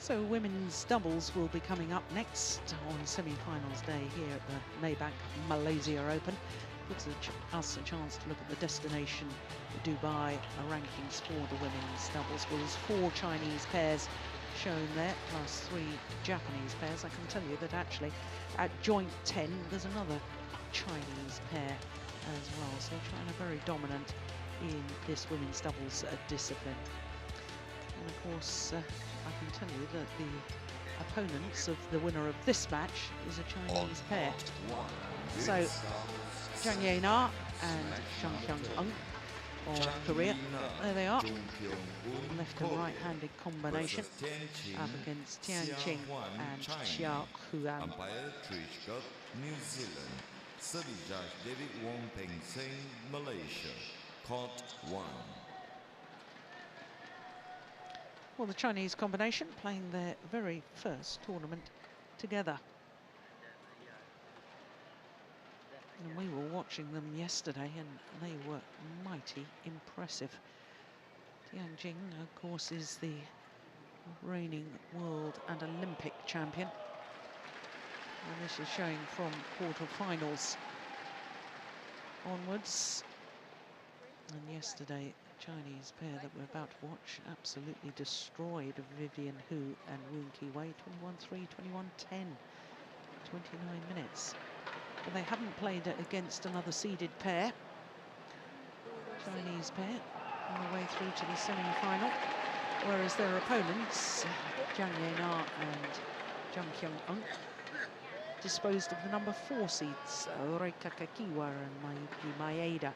So women's doubles will be coming up next on semi-finals day here at the Maybank Malaysia Open. Gives us a chance to look at the destination Dubai rankings for the women's doubles. Well, there's 4 Chinese pairs shown there, plus 3 Japanese pairs. I can tell you that actually at joint 10, there's another Chinese pair as well. So China very dominant in this women's doubles discipline. And of course, I can tell you that the opponents of the winner of this match is a Chinese pair. So Jung Na and Kyung of Korea, there they are. Left and right-handed combination up against Tian, and Huan. New Zealand. Service judge David Wong Peng Seng, Malaysia. Court 1. Well, the Chinese combination playing their very first tournament together. And we were watching them yesterday and they were mighty impressive. Tian, of course, is the reigning world and Olympic champion. And this is showing from quarter-finals onwards. And yesterday, the Chinese pair that we're about to watch absolutely destroyed Vivian Hu and Woon Ki-wei, 21-3, 21-10, 29 minutes. But they haven't played against another seeded pair. Chinese pair on the way through to the semi-final, whereas their opponents, Jung Na and Kyung, disposed of the number 4 seeds, Reika Kakiwa and Mayuki Maeda,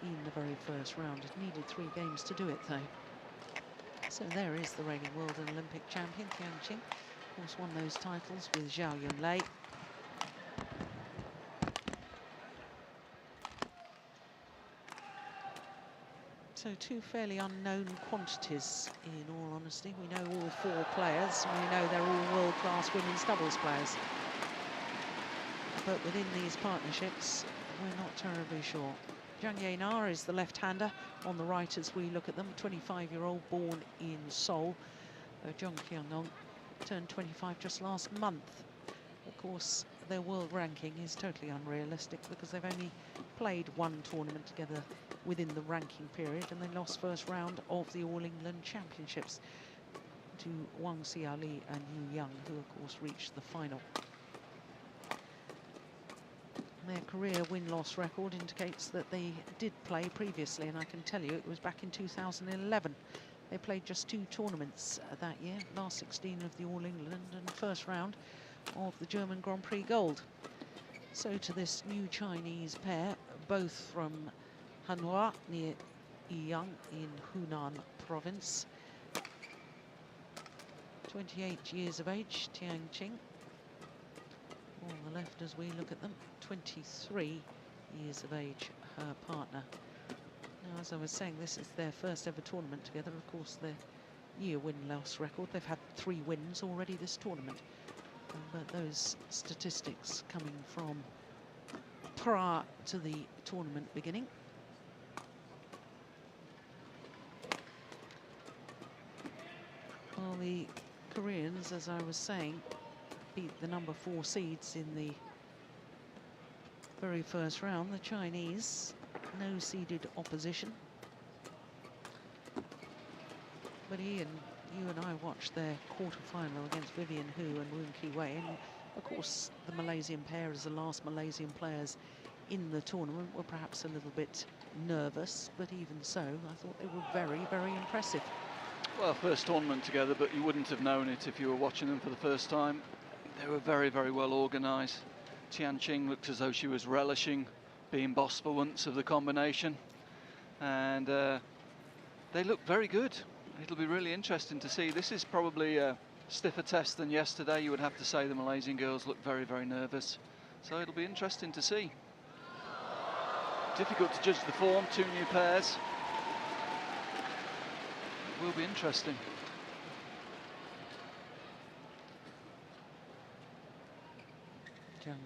in the very first round. It needed 3 games to do it, though. So there is the reigning world and Olympic champion, Tian, of course, won those titles with Zhao Yunlei. So 2 fairly unknown quantities, in all honesty. We know all 4 players, and we know they're all world-class women's doubles players. But within these partnerships, we're not terribly sure. Jung Na is the left-hander on the right as we look at them, 25-year-old born in Seoul. Jung Kyung turned 25 just last month. Of course, their world ranking is totally unrealistic because they've only played 1 tournament together within the ranking period, and they lost first round of the All England Championships to Wang Xiaoli and Yu Yang, who of course reached the final. Their career win-loss record indicates that they did play previously, and I can tell you it was back in 2011. They played just 2 tournaments that year, last 16 of the All England and first round of the German Grand Prix Gold. So to this new Chinese pair, both from Hanwha near Yiyang in Hunan province. 28 years of age, Tian on the left as we look at them, 23 years of age, her partner. Now, as I was saying, this is their first ever tournament together. Of course, their year win-loss record, they've had 3 wins already this tournament. But those statistics coming from prior to the tournament beginning. Well, the Koreans, as I was saying, beat the number 4 seeds in the very first round. The Chinese, no seeded opposition. But Ian, you and I watched their quarter-final against Vivian Hu and Woon Ki-wei, and of course the Malaysian pair, as the last Malaysian players in the tournament, were perhaps a little bit nervous, but even so, I thought they were very, very impressive. Well, first tournament together, but you wouldn't have known it if you were watching them for the first time. They were very, very well organised. Tian looked as though she was relishing being boss for once of the combination, and they looked very good. It'll be really interesting to see. This is probably a stiffer test than yesterday. You would have to say the Malaysian girls look very, very nervous. So it'll be interesting to see. Difficult to judge the form, 2 new pairs. It will be interesting. Jung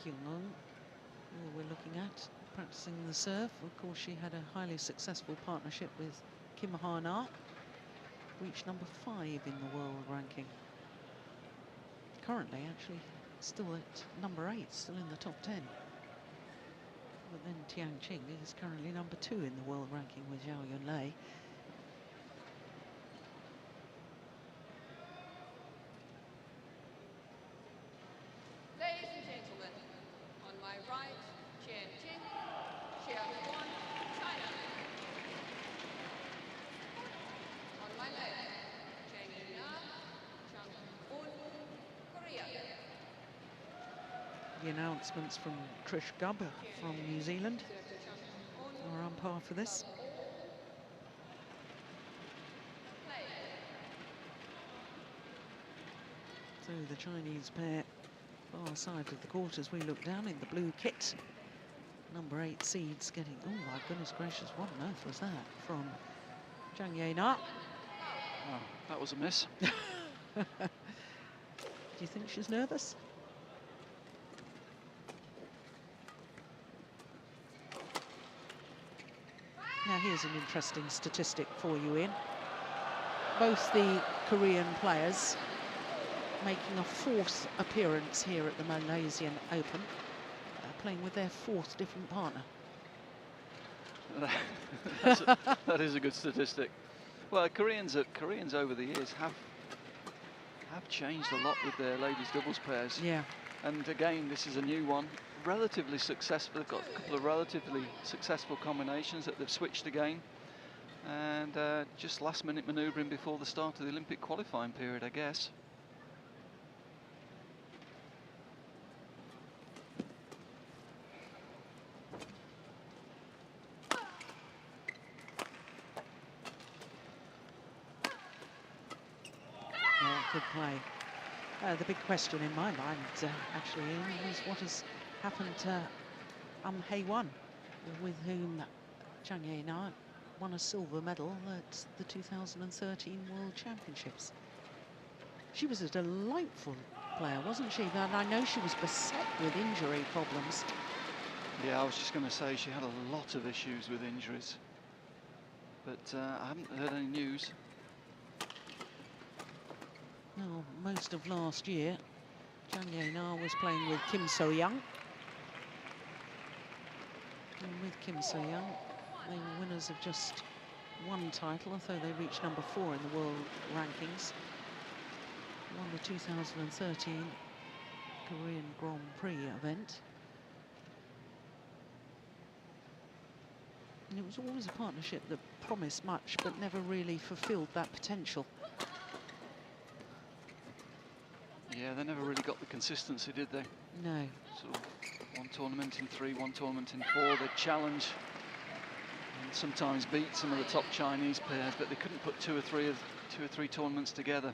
Kyung, who we're looking at, practicing the serve. Of course, she had a highly successful partnership with Kim Ha-na. reached number 5 in the world ranking. Currently, actually, still at number 8, still in the top 10. But then Tian is currently number 2 in the world ranking with Zhao Yunlei. Ladies and gentlemen, on my right, Huan, China. On my left, Chang, Korea. The announcements from Trish Gubb from New Zealand are on par for this. So the Chinese pair far side of the court as we look down in the blue kit. Number 8 seeds getting, oh my goodness gracious, what on earth was that from Chang. Oh, that was a miss. Do you think she's nervous? Now here's an interesting statistic for you, Ian. Both the Korean players making a 4th appearance here at the Malaysian Open, playing with their 4th different partner. That is a good statistic. Well, Koreans over the years have changed a lot with their ladies doubles pairs. Yeah. And again, this is a new one. Relatively successful. They've got a couple of relatively successful combinations that they've switched again. And just last-minute manoeuvring before the start of the Olympic qualifying period, I guess. Good play. The big question in my mind, actually, Ian, was what has happened to Huan, with whom Chang won a silver medal at the 2013 World Championships. She was a delightful player, wasn't she? And I know she was beset with injury problems. Yeah, I was just going to say she had a lot of issues with injuries, but I haven't heard any news. Well, most of last year, Chang was playing with Kim So-young. And with Kim So-young, they were winners of just one title, although they reached number 4 in the world rankings. Won the 2013 Korean Grand Prix event. And it was always a partnership that promised much, but never really fulfilled that potential. Yeah, they never really got the consistency, did they? No. Sort of one tournament in 3, one tournament in 4. They'd challenge and sometimes beat some of the top Chinese pairs, but they couldn't put two or three tournaments together.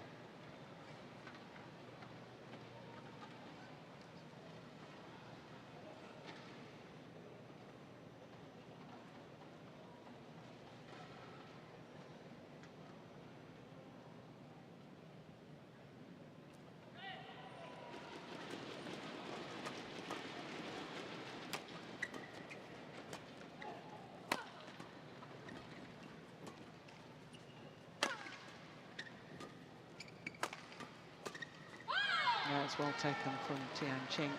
That's well taken from Tian.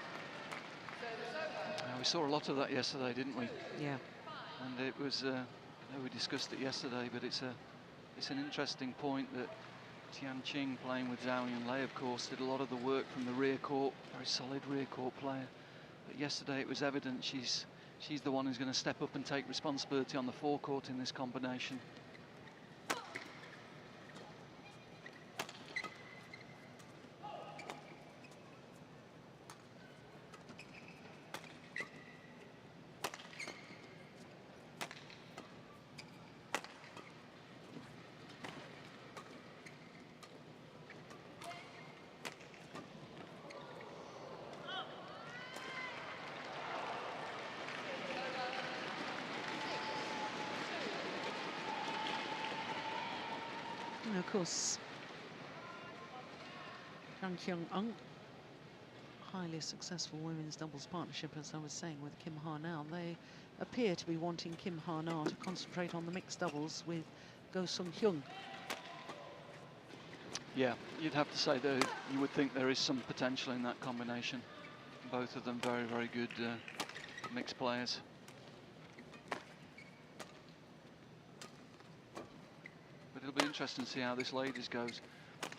We saw a lot of that yesterday, didn't we? Yeah. And it was, I know we discussed it yesterday, but it's an interesting point that Tian playing with Zhao Yunlei, of course, did a lot of the work from the rear court, very solid rear court player. But yesterday it was evident she's the one who's going to step up and take responsibility on the forecourt in this combination. And of course, Kyung, highly successful women's doubles partnership, as I was saying, with Kim Ha-now. They appear to be wanting Kim Ha-na to concentrate on the mixed doubles with Go Sung-hyun. Yeah, you'd have to say that you would think there is some potential in that combination. Both of them very, very good mixed players. But it'll be interesting to see how this ladies goes.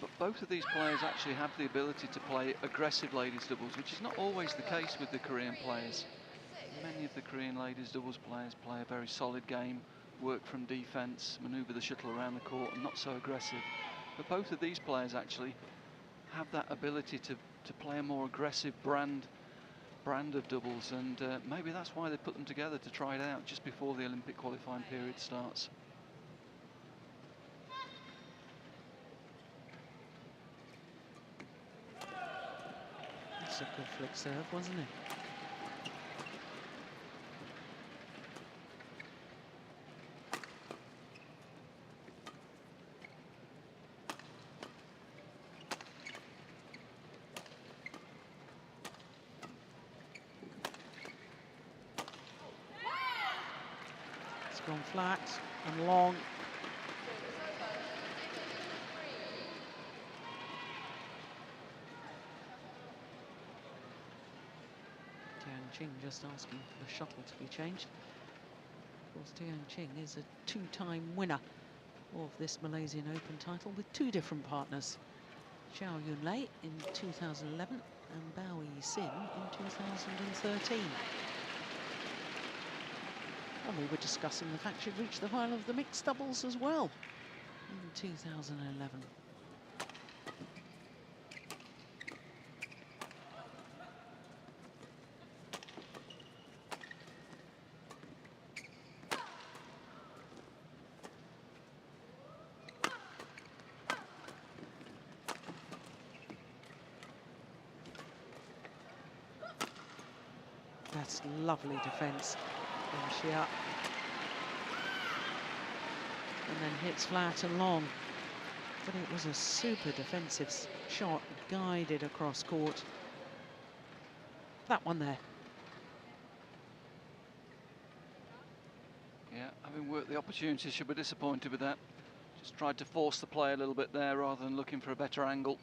But both of these players actually have the ability to play aggressive ladies doubles, which is not always the case with the Korean players. Many of the Korean ladies doubles players play a very solid game, work from defence, manoeuvre the shuttle around the court, and not so aggressive. But both of these players actually have that ability to play a more aggressive brand of doubles, and maybe that's why they put them together, to try it out just before the Olympic qualifying period starts. That's a good flick serve, wasn't it? Gone flat and long. Tian just asking for the shuttle to be changed. Of course, Tian is a two-time winner of this Malaysian Open title with two different partners. Chow Yun-lei in 2011 and Bao Yi-sin in 2013. And we were discussing the fact she'd reached the final of the mixed doubles as well in 2011. That's lovely defence. She up and then hits flat and long, but it was a super defensive shot, guided across court. That one there. Yeah, having worked the opportunity, she'll be disappointed with that. Just tried to force the play a little bit there rather than looking for a better angle.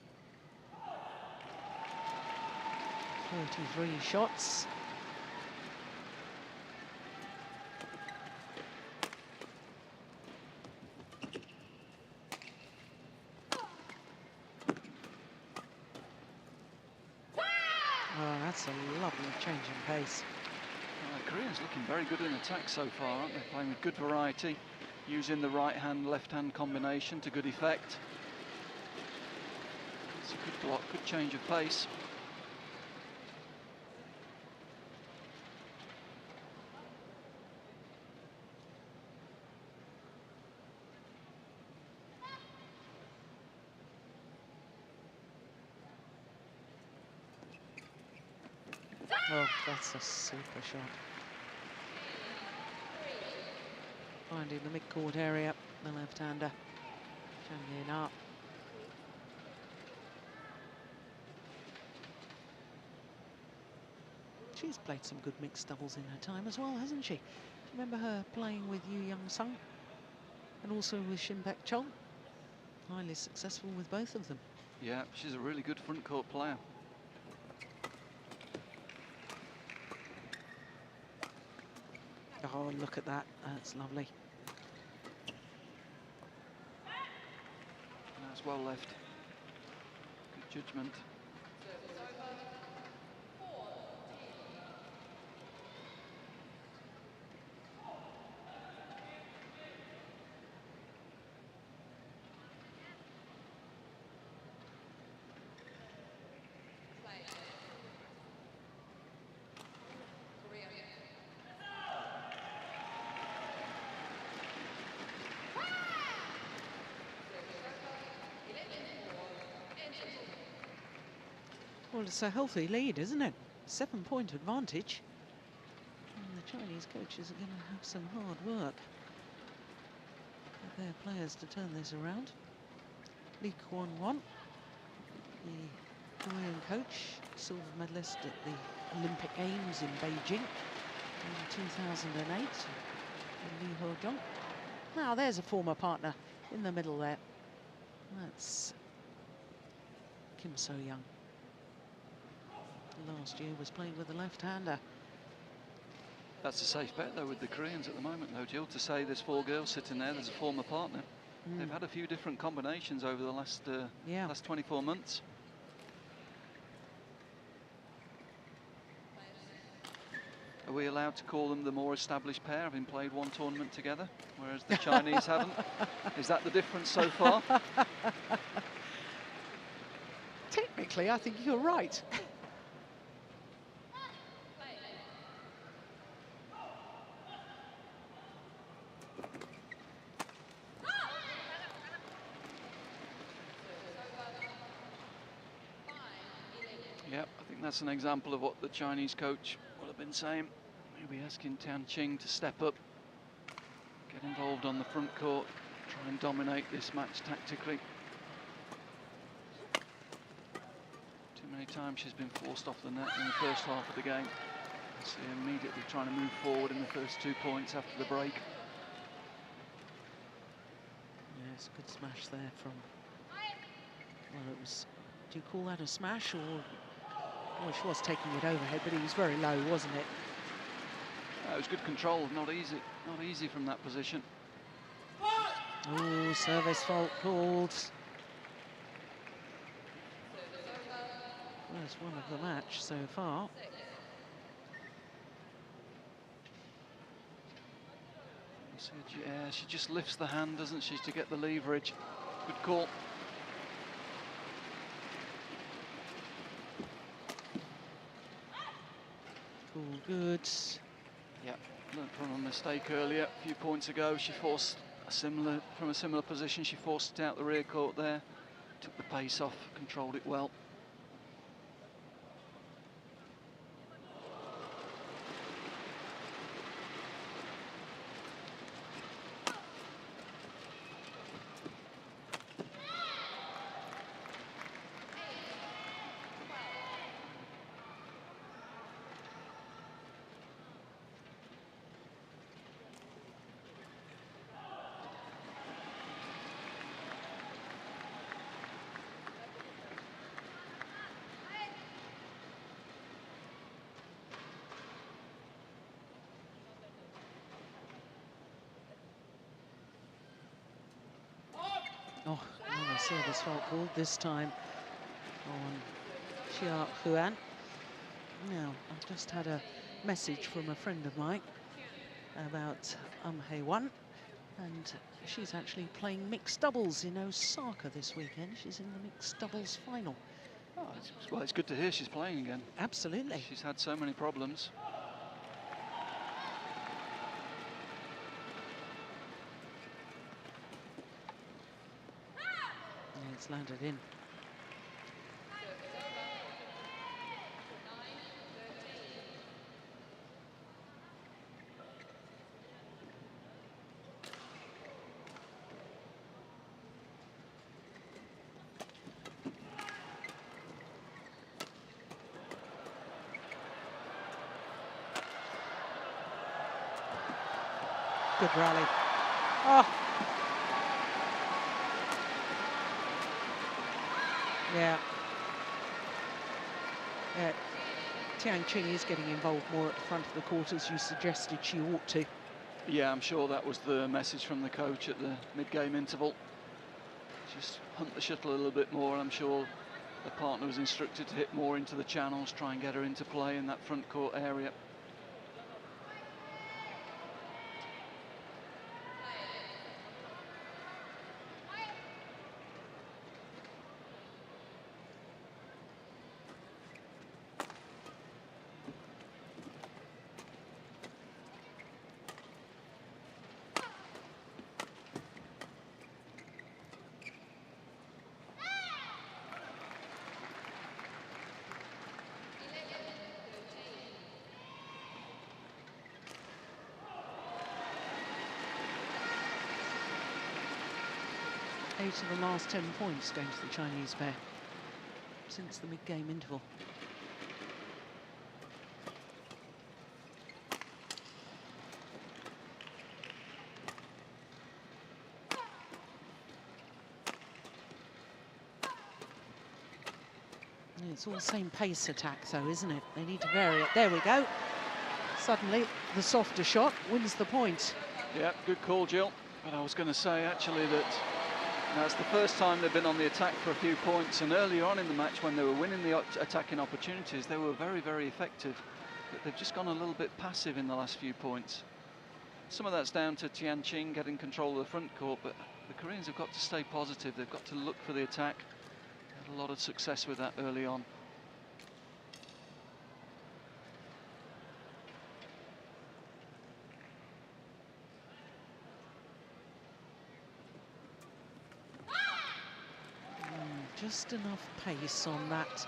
43 shots. That's a lovely change in pace. Koreans looking very good in attack so far, aren't they? Playing with good variety, using the right-hand, left-hand combination to good effect. It's a good block, good change of pace. Oh, that's a super shot. Finding the mid-court area, the left-hander. Chang up. She's played some good mixed doubles in her time as well, hasn't she? Do you remember her playing with Young-sung and also with Shin Chong? Highly successful with both of them. Yeah, she's a really good front court player. Oh, look at that. That's lovely. That's well left. Good judgment. Well, it's a healthy lead, isn't it? 7-point advantage. And the Chinese coaches are going to have some hard work with their players to turn this around. Huan, the Korean coach, silver medalist at the Olympic Games in Beijing in 2008. And Jung. Now there's a former partner in the middle there. That's Kim So-young. Last year was playing with a left-hander. That's a safe bet, though, with the Koreans at the moment, though, Jill, to say there's 4 girls sitting there, there's a former partner. They've had a few different combinations over the last 24 months. Are we allowed to call them the more established pair, having played one tournament together, whereas the Chinese haven't? Is that the difference so far? Technically, I think you're right. Yep, I think that's an example of what the Chinese coach will have been saying. He'll be asking Tian to step up, get involved on the front court, try and dominate this match tactically. Too many times she's been forced off the net in the first half of the game. See her immediately trying to move forward in the first 2 points after the break. Yes, good smash there from, well, it was, do you call that a smash, or, well, she was taking it overhead, but it was very low, wasn't it? It was good control, not easy from that position. Oh, service fault called. First one of the match so far. Yeah, she just lifts the hand, doesn't she, to get the leverage. Good call. All good. Yeah, learned from a mistake earlier, a few points ago. She forced from a similar position. She forced it out the rear court there, took the pace off, controlled it well. Oh, another service fault called, this time on Huan. Now, I've just had a message from a friend of mine about Huan, and she's actually playing mixed doubles in Osaka this weekend. She's in the mixed doubles final. Oh, well, it's good to hear she's playing again. Absolutely. She's had so many problems. It's landed in. Good rally. Oh. Yeah. Tian is getting involved more at the front of the court, as you suggested she ought to. Yeah, I'm sure that was the message from the coach at the mid-game interval. Just hunt the shuttle a little bit more, and I'm sure the partner was instructed to hit more into the channels, try and get her into play in that front court area. Eight of the last 10 points going to the Chinese pair since the mid-game interval. It's all same pace attack, though, isn't it? They need to vary it. There we go. Suddenly, the softer shot wins the point. Yeah, good call, Jill. But I was going to say, actually, that that's the first time they've been on the attack for a few points. And earlier on in the match, when they were winning the attacking opportunities, they were very, very effective. But they've just gone a little bit passive in the last few points. Some of that's down to Tian getting control of the front court, but the Koreans have got to stay positive. They've got to look for the attack. They had a lot of success with that early on. Just enough pace on that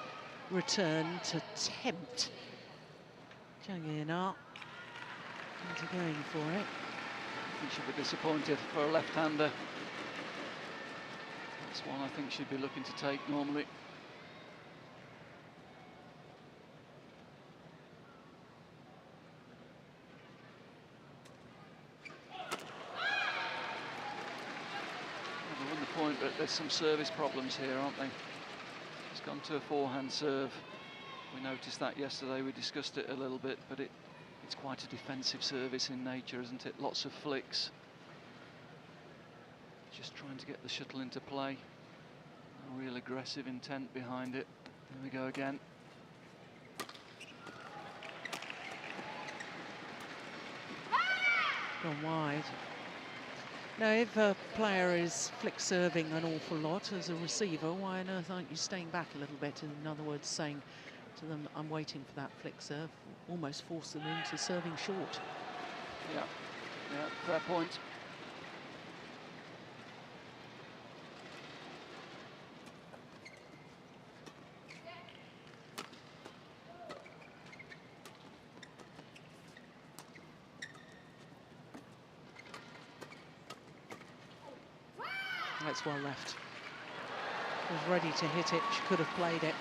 return to tempt Chang into going for it. He should be disappointed for a left-hander. That's one I think she'd be looking to take normally. They won the point, but there's some service problems here, aren't they? It's gone to a forehand serve. We noticed that yesterday, we discussed it a little bit, but it's quite a defensive service in nature, isn't it? Lots of flicks. Just trying to get the shuttle into play. No real aggressive intent behind it. Here we go again. Gone wide. Now, if a player is flick serving an awful lot as a receiver, why on earth aren't you staying back a little bit? In other words, saying to them, I'm waiting for that flick serve, almost force them into serving short. Yeah, fair point. That's well left. Was ready to hit it, she could have played it.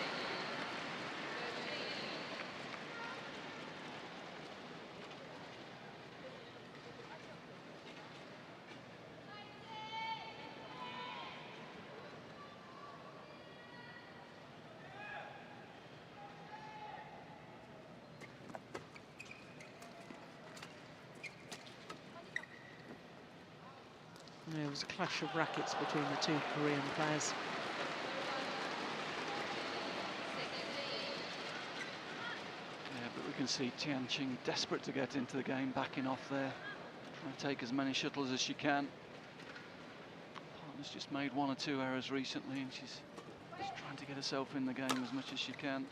There was a clash of rackets between the two Korean players. Yeah, but we can see Tian desperate to get into the game, backing off there, trying to take as many shuttles as she can. Partner's just made one or two errors recently, and she's just trying to get herself in the game as much as she can.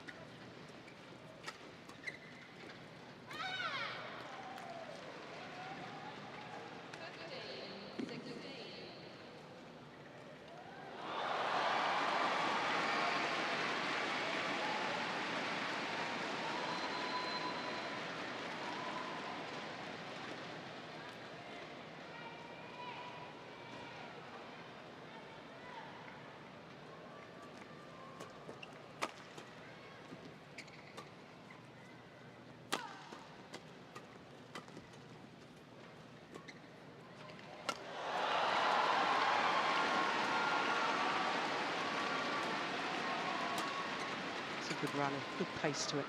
Good rally, good pace to it.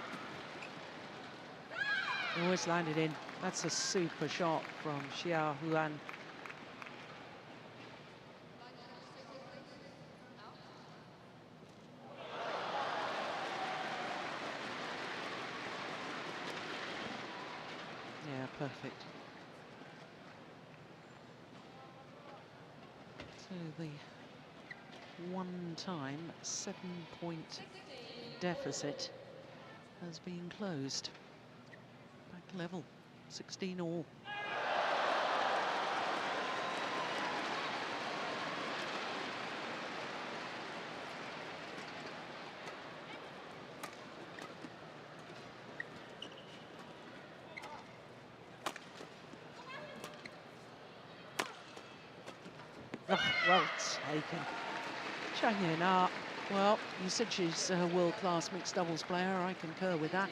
Always landed in. That's a super shot from Huan. Yeah, perfect. So the one-time 7-point deficit has been closed. Back level, 16 all. Oh, well taken. Chang. Well, you said she's a world-class mixed doubles player. I concur with that.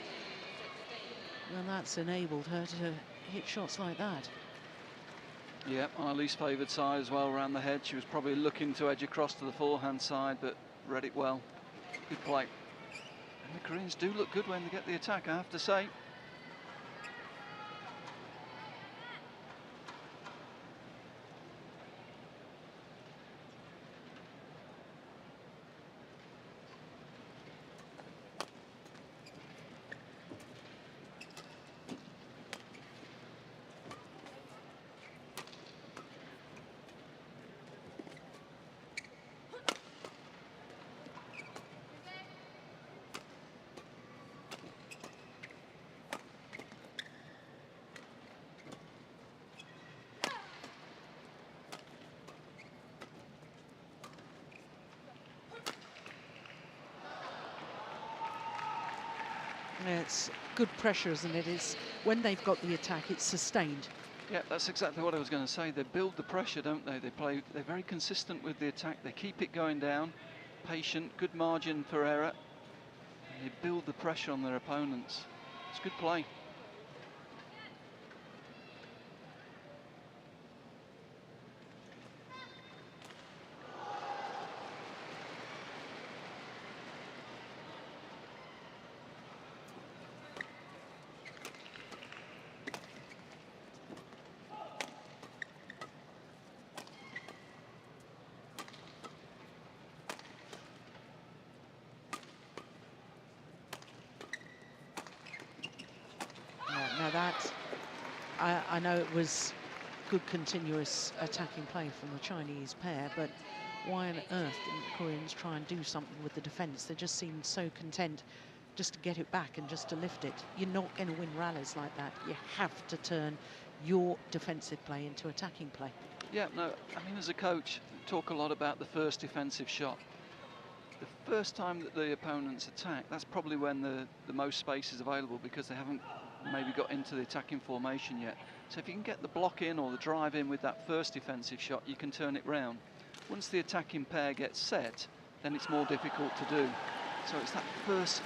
And that's enabled her to hit shots like that. Yeah, our least favoured side as well around the head. She was probably looking to edge across to the forehand side, but read it well. Good play. The Koreans do look good when they get the attack, I have to say. It's good pressure, isn't it? It's when they've got the attack, it's sustained. Yeah, that's exactly what I was going to say. They build the pressure, don't they? They're very consistent with the attack. They keep it going down, patient, good margin for error. And they build the pressure on their opponents. It's good play. Now that, I know it was good continuous attacking play from the Chinese pair, but why on earth didn't the Koreans try and do something with the defence? They just seemed so content just to get it back and just to lift it. You're not going to win rallies like that. You have to turn your defensive play into attacking play. Yeah, no, I mean, as a coach, I talk a lot about the first defensive shot. The first time that the opponents attack, that's probably when the most space is available, because they haven't maybe got into the attacking formation yet. So if you can get the block in or the drive in with that first defensive shot, you can turn it round. Once the attacking pair gets set, then it's more difficult to do. So it's that first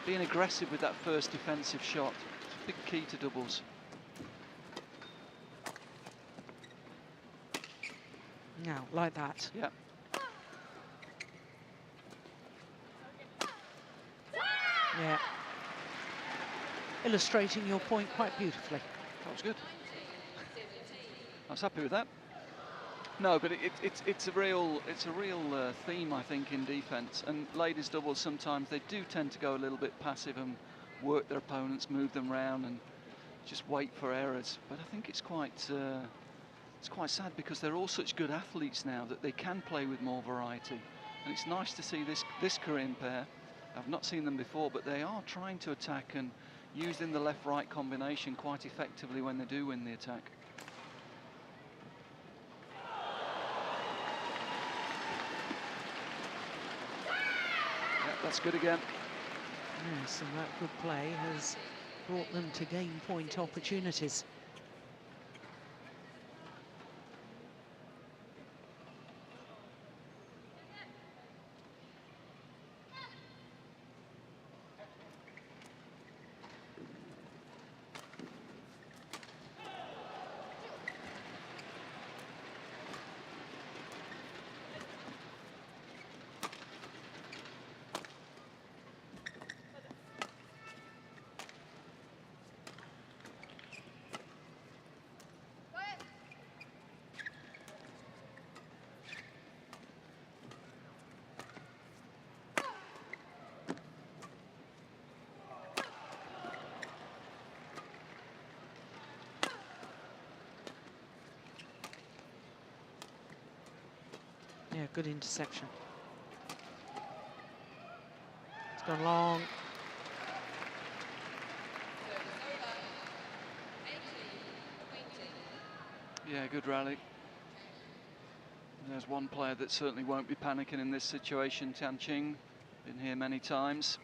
being aggressive with that first defensive shot. It's a big key to doubles. Now, like that. Yeah. Yeah. Illustrating your point quite beautifully. That was good. I was happy with that. No, but it's a real theme, I think, in defence. And ladies doubles, sometimes they do tend to go a little bit passive and work their opponents, move them round, and just wait for errors. But I think it's quite sad, because they're all such good athletes now that they can play with more variety. And it's nice to see this Korean pair. I've not seen them before, but they are trying to attack and using the left-right combination quite effectively when they do win the attack. Yeah, that's good again. Yes, and that good play has brought them to game point opportunities. Yeah, good interception. It's gone long. Yeah, good rally. There's one player that certainly won't be panicking in this situation, Tian. Been here many times.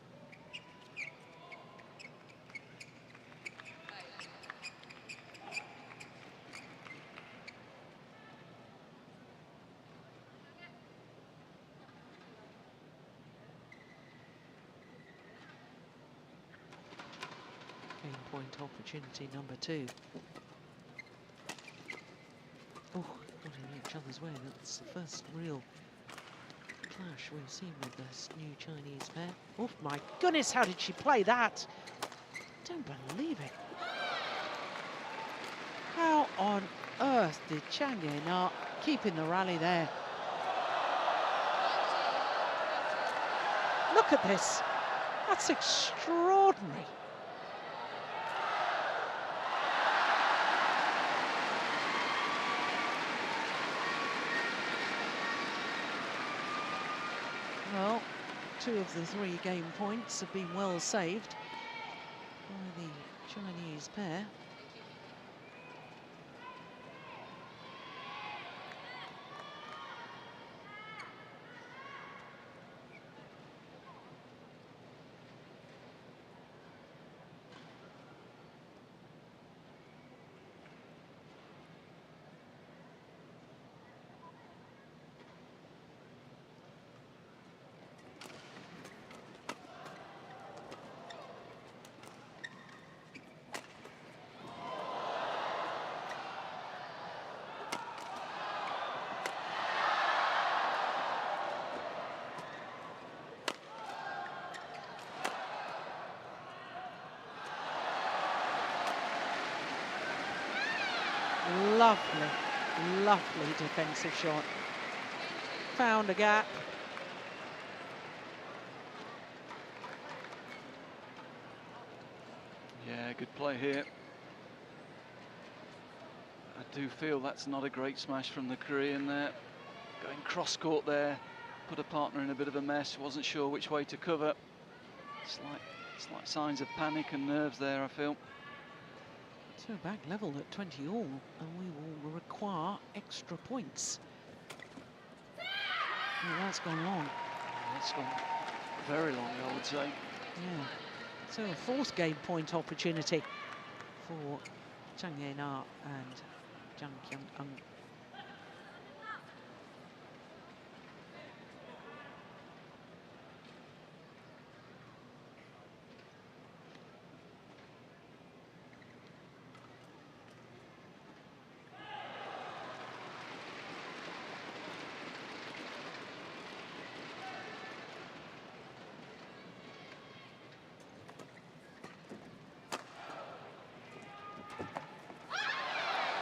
Game point opportunity number 2. Oh, got in each other's way. That's the first real clash we've seen with this new Chinese pair. Oh my goodness, how did she play that? Don't believe it. How on earth did Chang not keep in the rally there? Look at this. That's extraordinary. Well, 2 of the 3 game points have been well saved by the Chinese pair. Lovely, lovely defensive shot. Found a gap. Yeah, good play here. I do feel that's not a great smash from the Korean there. Going cross-court there, put a partner in a bit of a mess, wasn't sure which way to cover. Slight signs of panic and nerves there, I feel. So back level at 20 all, and we will require extra points. Oh, that's gone long. That's gone very long, I would say. Yeah. So a 4th game point opportunity for Chang Na and Kyung.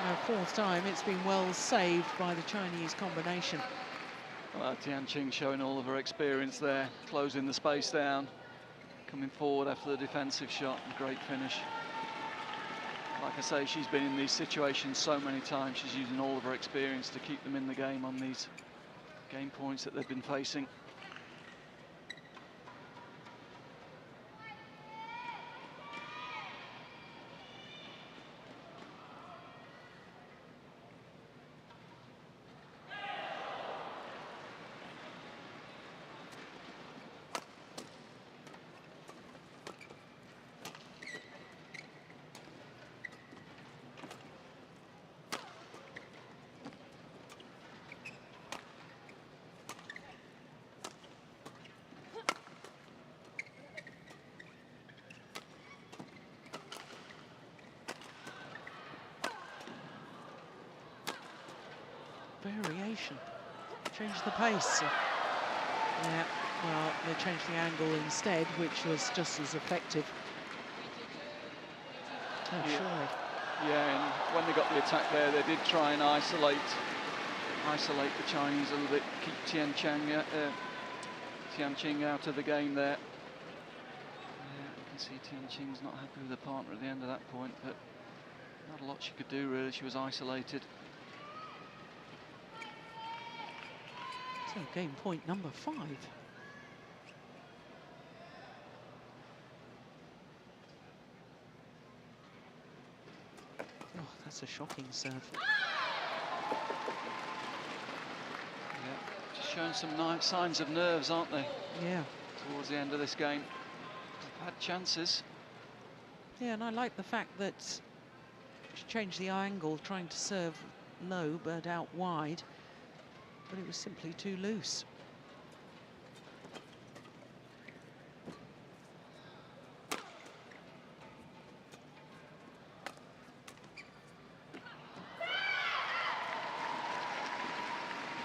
Now, 4th time, it's been well saved by the Chinese combination. Well, Tian showing all of her experience there, closing the space down, coming forward after the defensive shot, great finish. Like I say, she's been in these situations so many times, she's using all of her experience to keep them in the game on these game points that they've been facing. Variation. Change the pace. Yeah, well, they changed the angle instead, which was just as effective. Oh, Yeah. surely. Yeah, and when they got the attack there, they did try and isolate the Chinese a little bit, keep Tian Qing out of the game there. Yeah, you can see Tian Qing's not happy with the partner at the end of that point, but not a lot she could do really. She was isolated. So game point number 5. Oh, that's a shocking serve. Yeah, just showing some nice signs of nerves, aren't they? Yeah. Towards the end of this game. They've had chances. Yeah, and I like the fact that she changed the angle, trying to serve low but out wide, but it was simply too loose.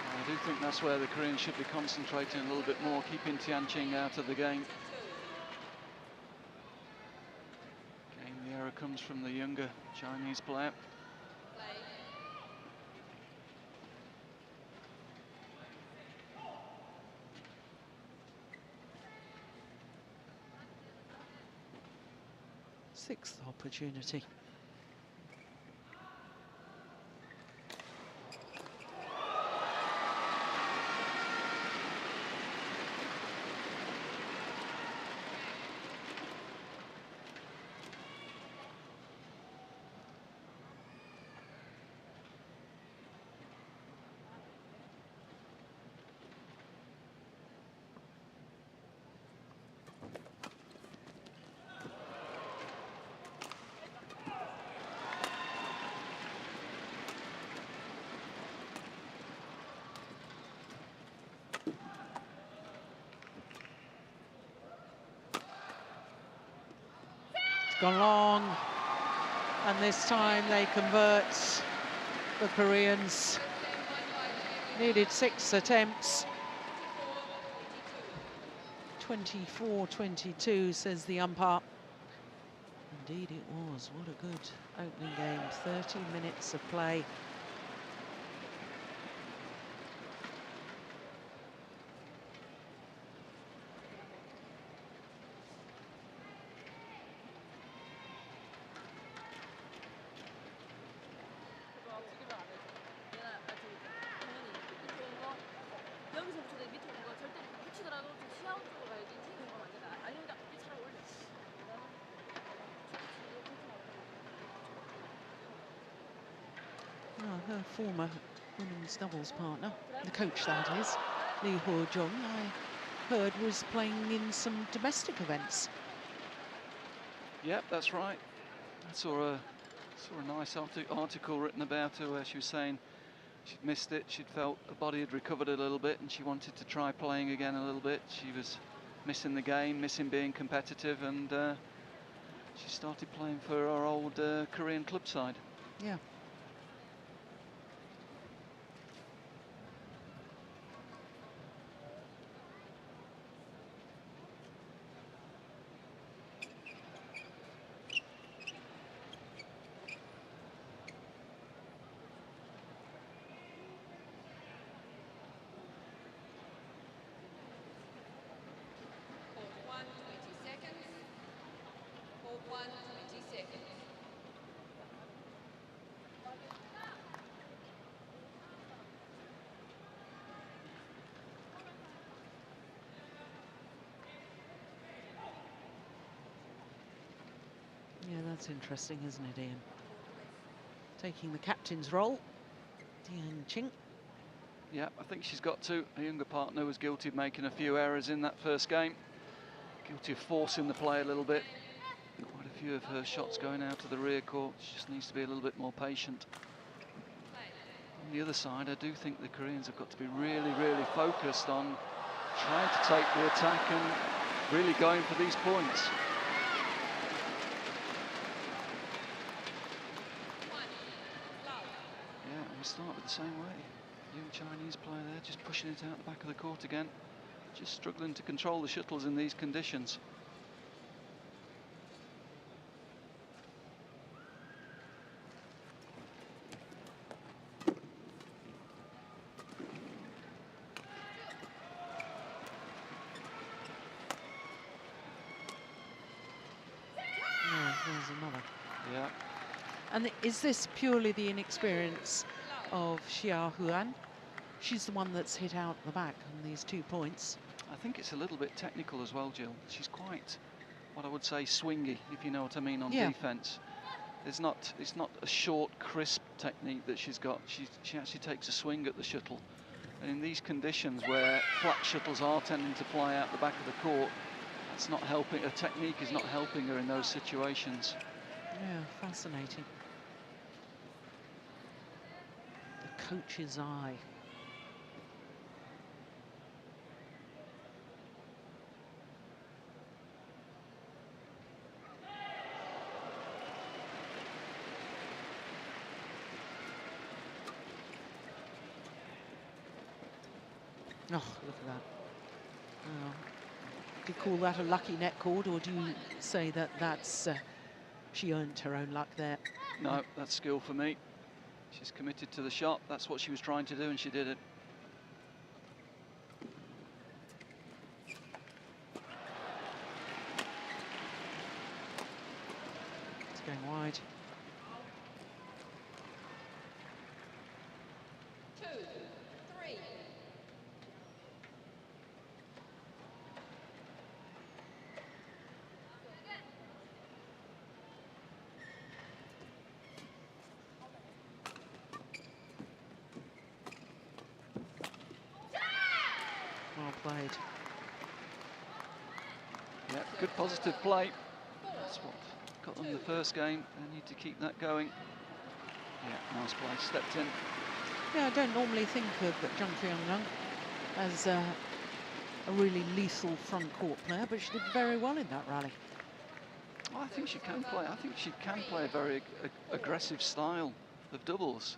I do think that's where the Koreans should be concentrating a little bit more, keeping Tian out of the game. Again, the error comes from the younger Chinese player. Sixth opportunity. Gone long, and this time they convert. The Koreans needed 6 attempts. 24-22, says the umpire. Indeed it was. What a good opening game. 30 minutes of play. Her former women's doubles partner, the coach that is, Jung, I heard was playing in some domestic events. Yep, that's right. I saw a nice article written about her where she was saying she'd missed it, she'd felt her body had recovered a little bit and she wanted to try playing again a little bit. She was missing the game, missing being competitive, and she started playing for her old Korean club side. Yeah. Yeah, that's interesting, isn't it, Ian? Taking the captain's role, Qing. Yeah, I think she's got to. Her younger partner was guilty of making a few errors in that first game. Guilty of forcing the play a little bit. Quite a few of her shots going out of the rear court. She just needs to be a little bit more patient. On the other side, I do think the Koreans have got to be really, really focused on trying to take the attack and really going for these points. Yeah, we start with the same way. Young Chinese player there, just pushing it out the back of the court again. Just struggling to control the shuttles in these conditions. There's another. Yeah. And is this purely the inexperience of Huan? She's the one that's hit out the back on these 2 points. I think it's a little bit technical as well, Jill. She's quite, what I would say, swingy, if you know what I mean, on defence. It's not a short, crisp technique that she's got. She actually takes a swing at the shuttle. And in these conditions where flat shuttles are tending to fly out the back of the court, that's not helping. Her technique is not helping her in those situations. Yeah, fascinating. The coach's eye. Oh, look at that. Oh. Do you call that a lucky net cord, or do you say that that's she earned her own luck there? No, that's skill for me. She's committed to the shot. That's what she was trying to do, and she did it. It's going wide. 2, 3. Well played. Yeah, good positive play. That's what got them the first game. They need to keep that going. Yeah, nice play. Stepped in. Yeah, I don't normally think of Kyung as a really lethal front court player, but she did very well in that rally. I think she can play. I think she can play a very aggressive style of doubles.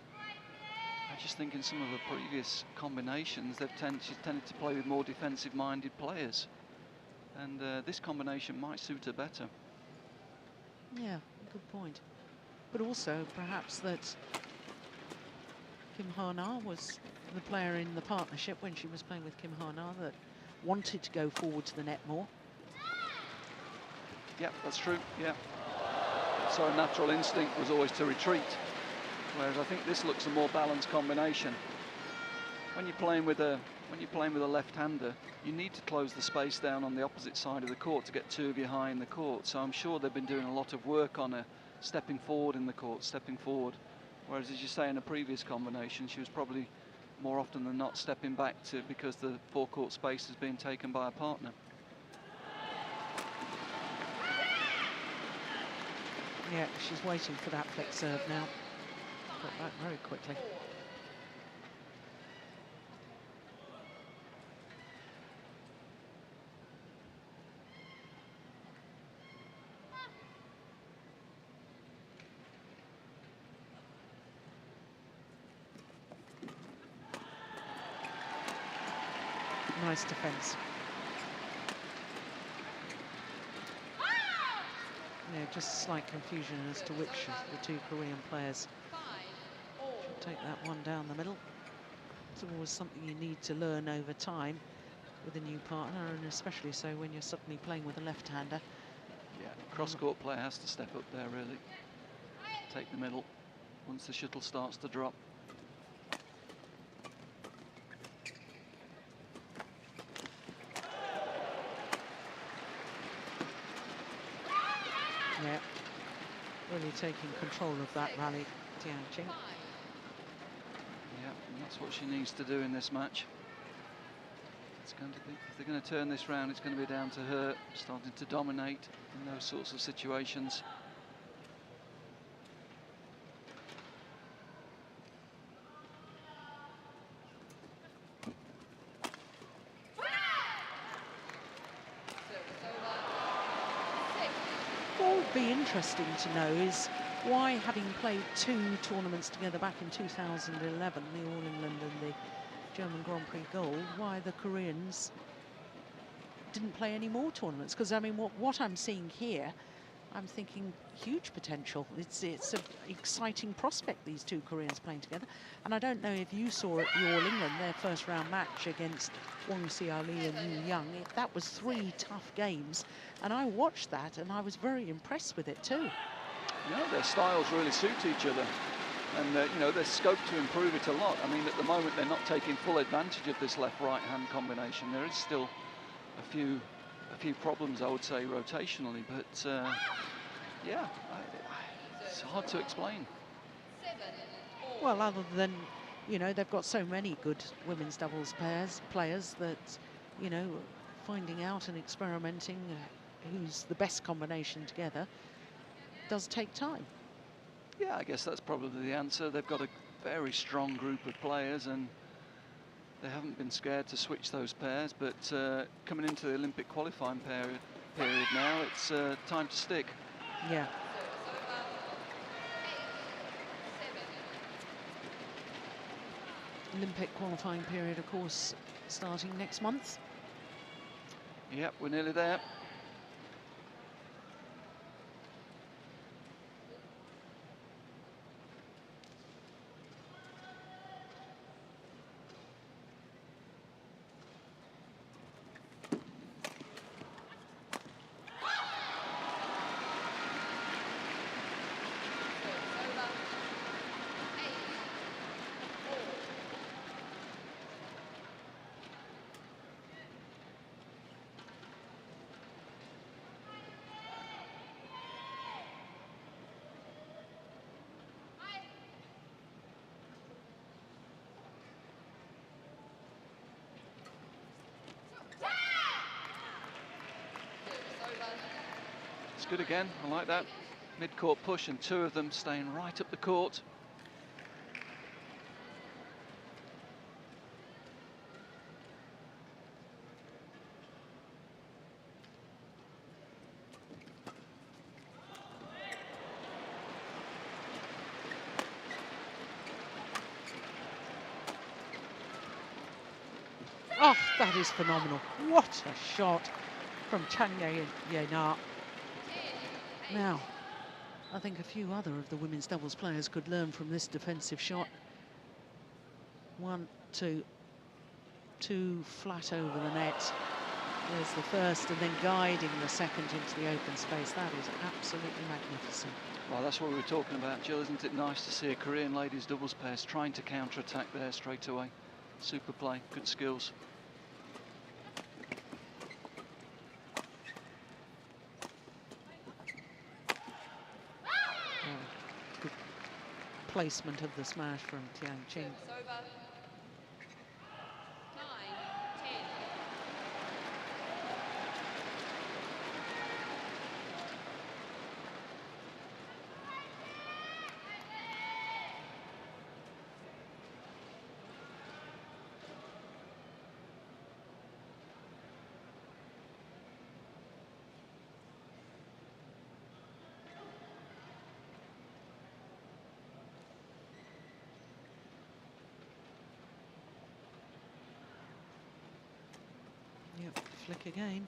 I just think in some of her previous combinations, she's tended to play with more defensive-minded players, and this combination might suit her better. Yeah, good point. But also, perhaps that Kim Ha-na was the player in the partnership when she was playing with Kim Ha-na that wanted to go forward to the net more. Yeah, that's true. Yeah. So a natural instinct was always to retreat, whereas I think this looks a more balanced combination. When you're playing with a left-hander, you need to close the space down on the opposite side of the court to get two of you high in the court. So I'm sure they've been doing a lot of work on her stepping forward in the court, stepping forward. Whereas, as you say, in a previous combination, she was probably more often than not stepping back because the forecourt space is being taken by a partner. Yeah, she's waiting for that flick serve now. Got back very quickly. Nice defense. Yeah, just slight confusion as to which of the two Korean players should take that one down the middle. It's always something you need to learn over time with a new partner, and especially so when you're suddenly playing with a left-hander. Yeah, cross-court player has to step up there, really. Take the middle once the shuttle starts to drop. Yeah, really taking control of that rally, Tian. Yeah, and that's what she needs to do in this match. It's going to be, if they're going to turn this round, it's going to be down to her starting to dominate in those sorts of situations. What would be interesting to know is why, having played two tournaments together back in 2011, the All England and the German Grand Prix Gold, why the Koreans didn't play any more tournaments. Because I mean, what I'm seeing here, I'm thinking huge potential. It's an exciting prospect, these two Koreans playing together. And I don't know if you saw at the All England, their first round match against Wong Sia Lee and Yu Young. That was 3 tough games, and I watched that and I was very impressed with it too. Yeah, their styles really suit each other, and you know, there's scope to improve it a lot. I mean, at the moment they're not taking full advantage of this left-right hand combination. There is still a few problems, I would say, rotationally, but yeah, it's hard to explain. Well, other than, you know, they've got so many good women's doubles players that, you know, finding out and experimenting who's the best combination together does take time. Yeah, I guess that's probably the answer. They've got a very strong group of players, and they haven't been scared to switch those pairs. But coming into the Olympic qualifying period now, it's time to stick. Yeah. Olympic qualifying period, of course, starting next month. Yep, we're nearly there. It's good again, I like that. Mid-court push and two of them staying right up the court. Oh, that is phenomenal. What a shot from Chang. Now, I think a few other of the women's doubles players could learn from this defensive shot. 1, 2, 2 flat over the net. There's the first, and then guiding the second into the open space. That is absolutely magnificent. Well, that's what we were talking about, Jill. Isn't it nice to see a Korean ladies doubles pairs trying to counter-attack there straight away? Super play, good skills. Good placement of the smash from Tian. Yep, flick again.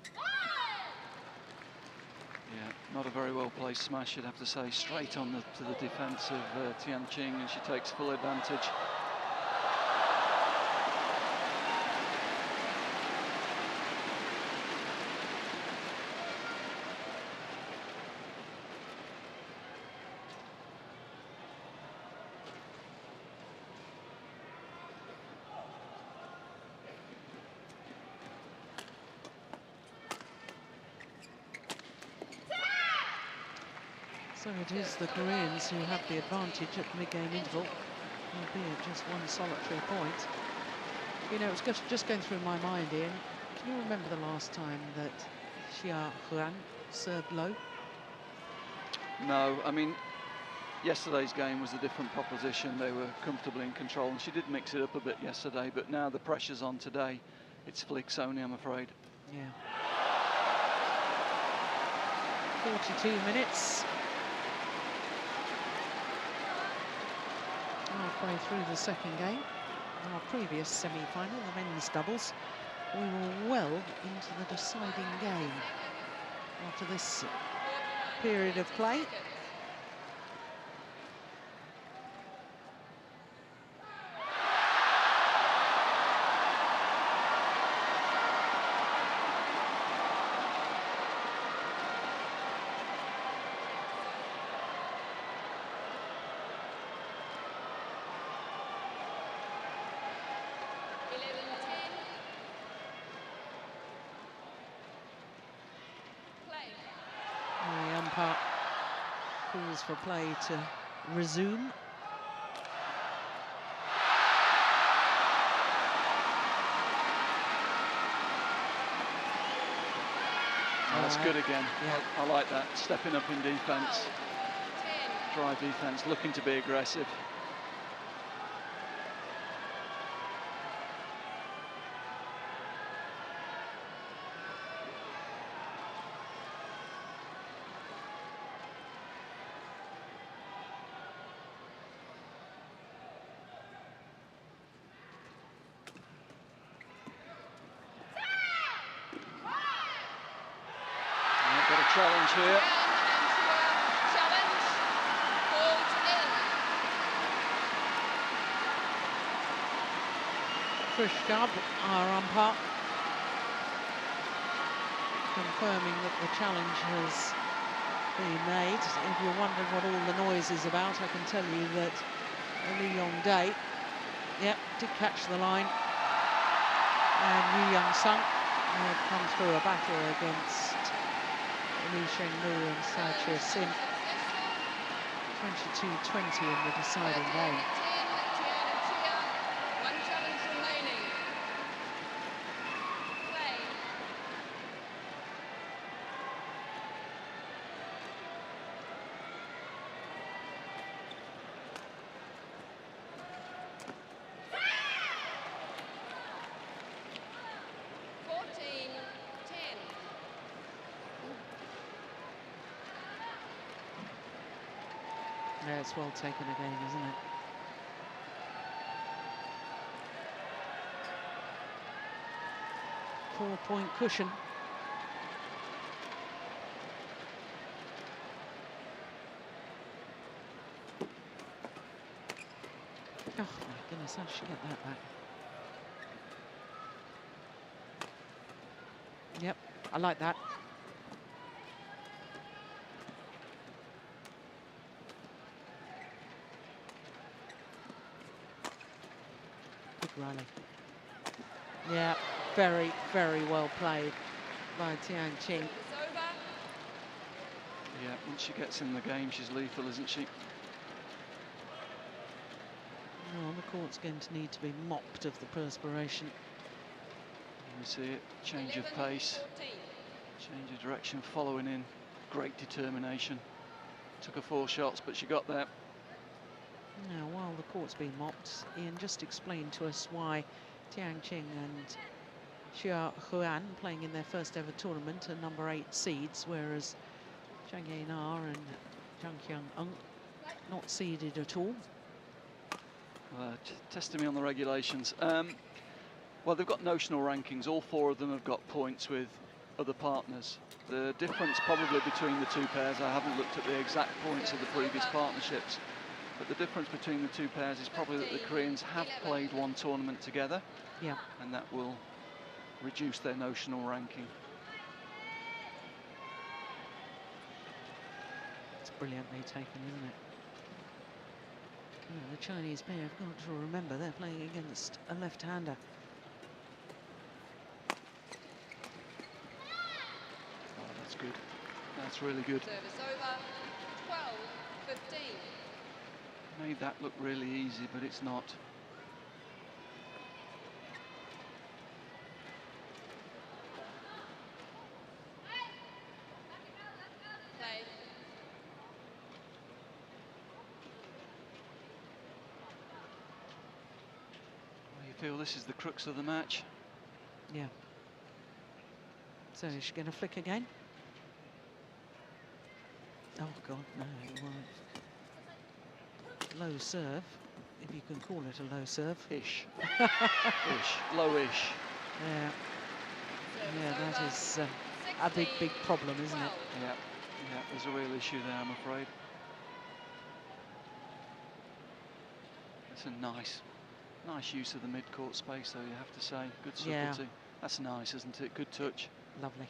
Yeah, not a very well placed smash, you'd have to say, straight on to the defence of Tian, and she takes full advantage. So it is the Koreans who have the advantage at the mid-game interval, albeit just one solitary point. You know, it's just going through my mind, Ian. Can you remember the last time that Huan served low? No, I mean, yesterday's game was a different proposition. They were comfortably in control, and she did mix it up a bit yesterday, but now the pressure's on today. It's flicks only, I'm afraid. Yeah. 42 minutes. Halfway through the second game. Our previous semi-final, the men's doubles, we were well into the deciding game after this period of play. The umpire calls for play to resume. That's good again. Yeah. I like that, stepping up in defence. Dry defence, looking to be aggressive. challenge here. Challenge. Called in. Trish Gubb, our umpire, confirming that the challenge has been made. If you're wondering what all the noise is about, I can tell you that Lee Yong-dae, yep, did catch the line. And Yu Young-sung have come through a battle against Lee Sheng-mu and Sao Chia-sin. 22-20 in the deciding game. One challenge remaining. Play. Yeah, it's well taken again, isn't it? Four-point cushion. Oh my goodness, how did she get that back? Yep, I like that. Good rally. Yeah, very, very well played by Tian Qing. It's over. Yeah, once she gets in the game, she's lethal, isn't she? Well, the court's going to need to be mopped of the perspiration. You see it, change of 11-14. pace, change of direction, following in, great determination. Took her 4 shots, but she got there. Now, while the court's been mopped, Ian just explained to us why Tian Qing and Huan, playing in their first ever tournament, are number 8 seeds, whereas Chang and Kyung not seeded at all. Testing me on the regulations. Well, they've got notional rankings. All 4 of them have got points with other partners. The difference probably between the 2 pairs, I haven't looked at the exact points of the previous partnerships, but the difference between the 2 pairs is probably that the Koreans have played 1 tournament together. Yeah. And that will reduce their notional ranking. It's brilliantly taken, isn't it? The Chinese pair have got to remember they're playing against a left-hander. Oh, that's good. That's really good. Service over. 12-15. Made that look really easy, but it's not. Play. You feel this is the crux of the match? Yeah. So is she going to flick again? Oh God, no! Well, low serve, if you can call it a low serve. Ish. Ish. Low-ish. Yeah. Service Yeah, that over. is a big, big problem, isn't it? 12. Yeah. Yeah, there's a real issue there, I'm afraid. It's a nice use of the mid-court space, though, you have to say. Good subtlety. Yeah. That's nice, isn't it? Good touch. Lovely.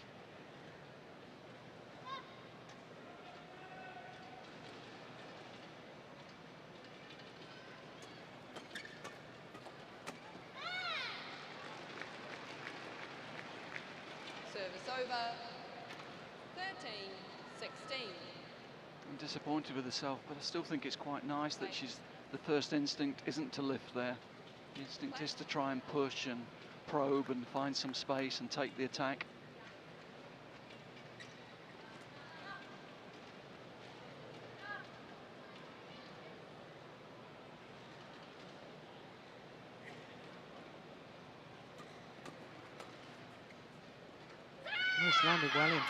Service over. 13-16. I'm disappointed with herself, but I still think it's quite nice that the first instinct isn't to lift there. The instinct is to try and push and probe and find some space and take the attack. It's landed well in.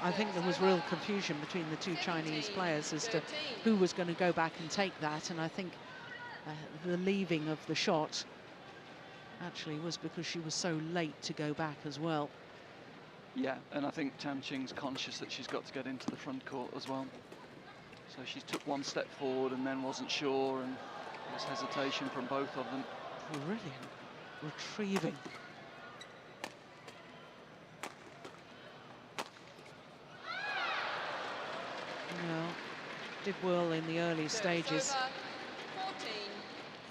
I think there was real confusion between the 2 Chinese players as to who was going to go back and take that, and I think the leaving of the shot actually was because she was so late to go back as well. Yeah, and I think Tian Qing's conscious that she's got to get into the front court as well. So she took one step forward and then wasn't sure, and there was hesitation from both of them. Brilliant retrieving. Well, did well in the early stages. Over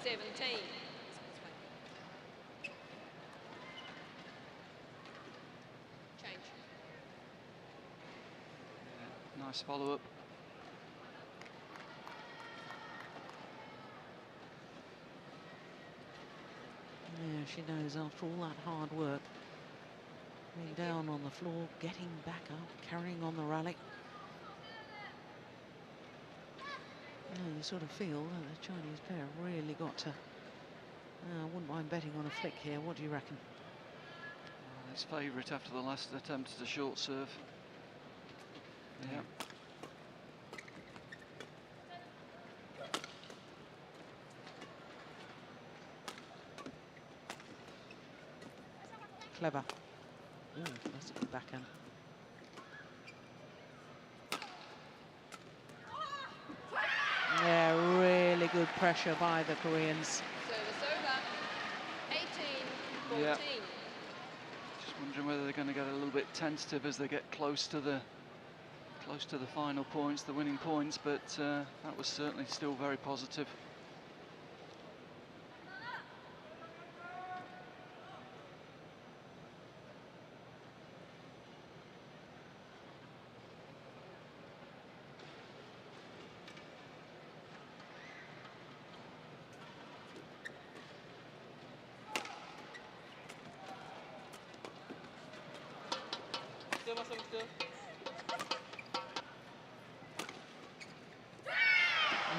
14-17. Change. Yeah, nice follow-up. Yeah, she knows after all that hard work, being down on the floor, getting back up, carrying on the rally. You sort of feel that the Chinese pair really got to. I wouldn't mind betting on a flick here. What do you reckon? His favourite after the last attempt at a short serve. Yeah. Clever. Ooh, that's a good backhand. Yeah, really good pressure by the Koreans. Service over 18-14. Yeah. Just wondering whether they're going to get a little bit tentative as they get close to the final points, the winning points, but that was certainly still very positive.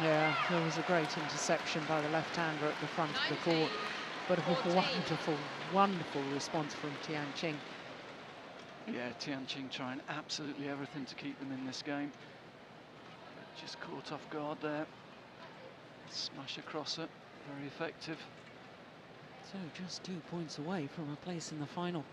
Yeah, there was a great interception by the left-hander at the front of the court, but a 14. wonderful, wonderful response from Tian Qing. Yeah, Tian Qing trying absolutely everything to keep them in this game. But just caught off guard there. Smash across it, very effective. So just 2 points away from a place in the final.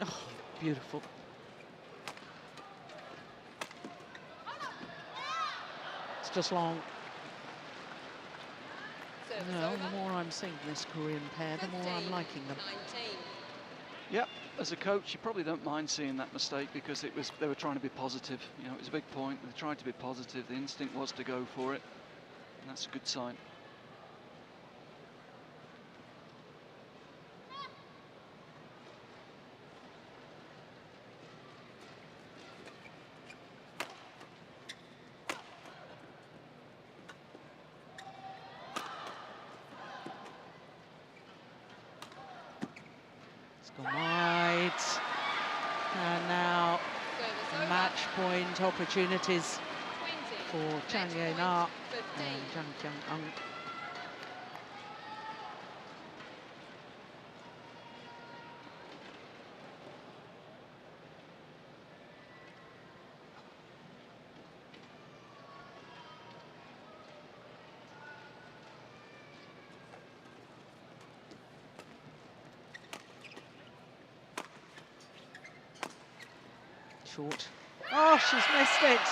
Oh, beautiful. It's just long. Service No, the over more I'm seeing this Korean pair, the more I'm liking them. 19. Yep, as a coach, you probably don't mind seeing that mistake because they were trying to be positive. You know, it was a big point. They tried to be positive. The instinct was to go for it, and that's a good sign. Wide, and now Service over match point opportunities 20. for Chang Match Ye point, Na 15. and Kyung. Short. Oh, she's missed it.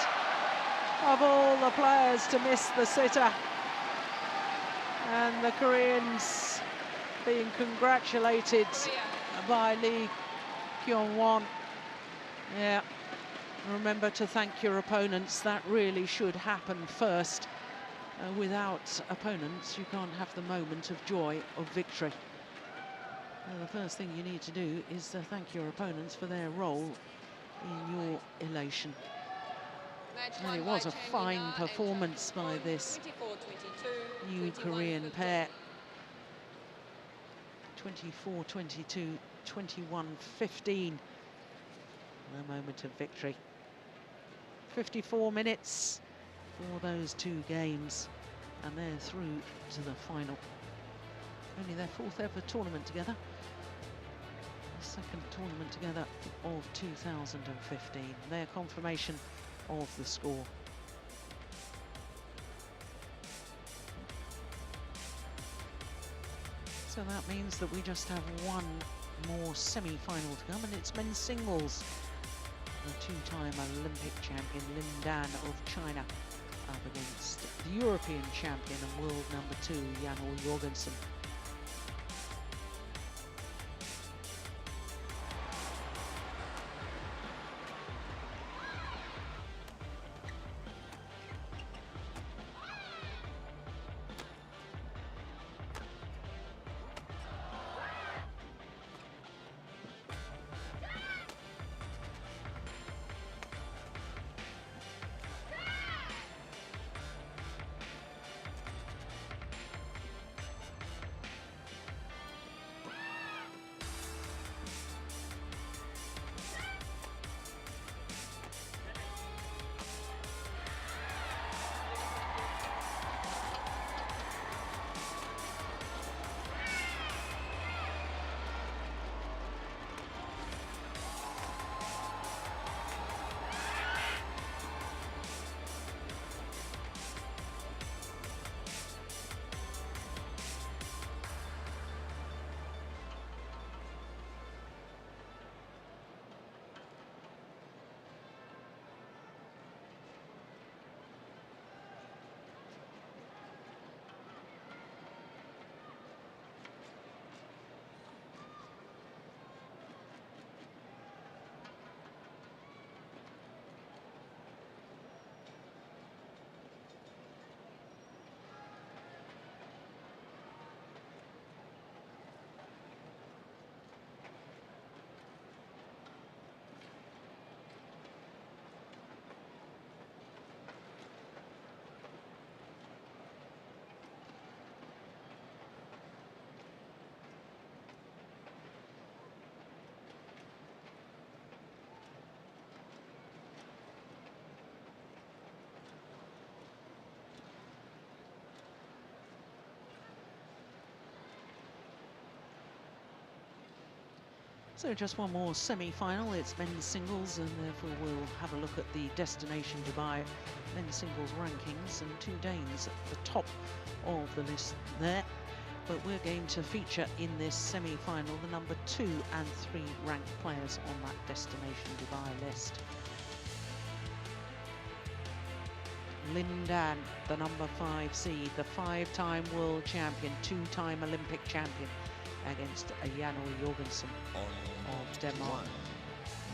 Of all the players to miss the sitter. And the Koreans being congratulated Korea. by Huan. Yeah, remember to thank your opponents. That really should happen first. Without opponents, you can't have the moment of joy of victory. The first thing you need to do is to thank your opponents for their role in your elation. Match And won it by was a Chang fine Ye Na performance and by Chang. this 24-22, new 21-15. Korean pair. 24-22, 21-15. The moment of victory. 54 minutes for those two games, and they're through to the final. only their 4th ever tournament together. The 2nd tournament together of 2015. Their confirmation of the score. So that means that we just have one more semi-final to come, and it's men's singles. The 2-time Olympic champion Lin Dan of China up against the European champion and world number 2 Jan Jorgensen. So just one more semi-final. It's men's singles, and therefore we'll have a look at the Destination Dubai men's singles rankings, and 2 Danes at the top of the list there. But we're going to feature in this semi-final the number 2 and 3 ranked players on that Destination Dubai list. Lin Dan, the number 5 seed, the 5-time world champion, 2-time Olympic champion, against Jan Jorgensen of Denmark.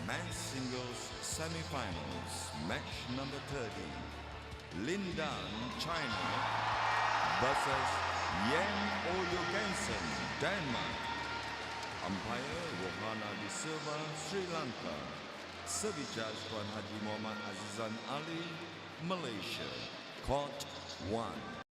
Men's singles semi-finals, match number 30. Lin Dan, China versus Jan Jorgensen, Denmark. Umpire Huan de Silva, Sri Lanka. Service judge Tuan Haji Muhammad Azizan Ali, Malaysia. Court 1.